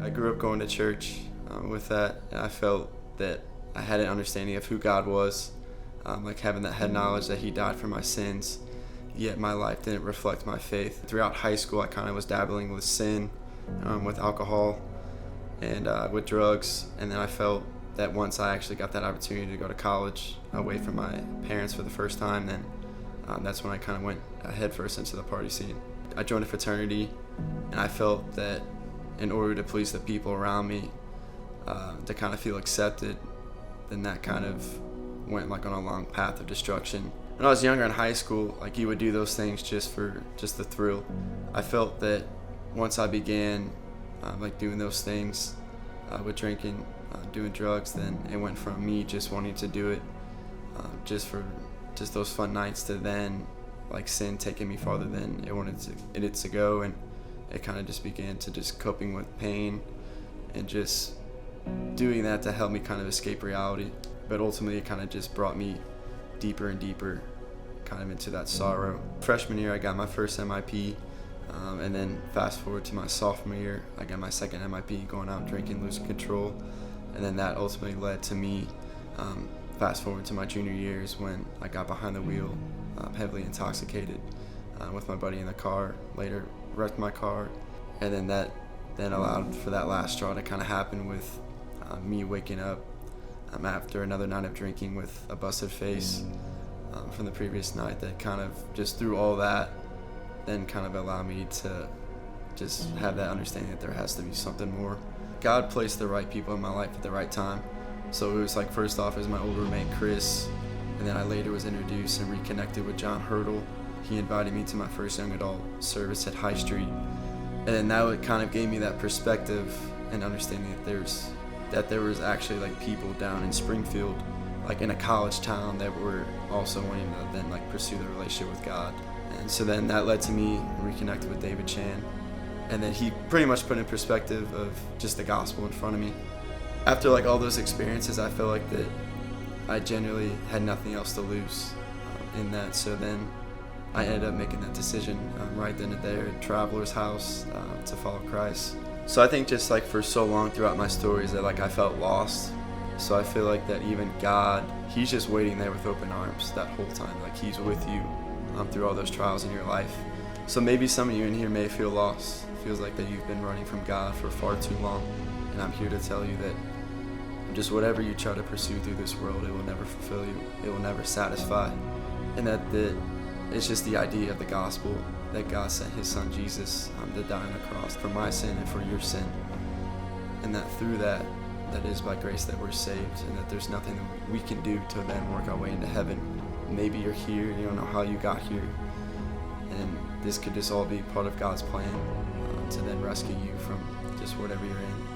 I grew up going to church with that, and I felt that I had an understanding of who God was, like having that head knowledge that He died for my sins, yet my life didn't reflect my faith. Throughout high school, I kind of was dabbling with sin, with alcohol, and with drugs, and then I felt that once I actually got that opportunity to go to college away from my parents for the first time, then that's when I kind of went head first into the party scene. I joined a fraternity, and I felt that in order to please the people around me, to kind of feel accepted, then that kind of went like on a long path of destruction. When I was younger in high school, like you would do those things just for the thrill. I felt that once I began like doing those things with drinking, doing drugs, then it went from me just wanting to do it just for those fun nights to then like sin taking me farther than it to go, and it kind of just began to just coping with pain and just doing that to help me kind of escape reality. But ultimately it kind of just brought me deeper and deeper kind of into that sorrow. Freshman year I got my first MIP, and then fast forward to my sophomore year, I got my second MIP, going out drinking, losing control, and then that ultimately led to me fast forward to my junior years when I got behind the wheel, heavily intoxicated, with my buddy in the car, later wrecked my car, and then that allowed for that last straw to kind of happen with me waking up after another night of drinking with a busted face from the previous night. That kind of just through all that then kind of allowed me to just have that understanding that there has to be something more. God placed the right people in my life at the right time. So it was like, first off, it was my old roommate Chris, and then I later was introduced and reconnected with John Hurdle. He invited me to my first young adult service at High Street, and then that kind of gave me that perspective and understanding that there was actually like people down in Springfield, like in a college town, that were also wanting to then like pursue the relationship with God. And so then that led to me reconnecting with David Chan, and then he pretty much put in perspective of just the gospel in front of me. After like all those experiences, I felt like that I genuinely had nothing else to lose in that. So then I ended up making that decision right then and there at Traveler's House to follow Christ. So I think just like for so long throughout my stories that like I felt lost. So I feel like that even God, He's just waiting there with open arms that whole time. Like He's with you through all those trials in your life. So maybe some of you in here may feel lost. It feels like that you've been running from God for far too long. And I'm here to tell you that just whatever you try to pursue through this world, it will never fulfill you. It will never satisfy. And that it's just the idea of the gospel, that God sent His Son Jesus to die on the cross for my sin and for your sin. And that through that is by grace that we're saved, and that there's nothing that we can do to then work our way into heaven. Maybe you're here, you don't know how you got here, and this could just all be part of God's plan to then rescue you from just whatever you're in.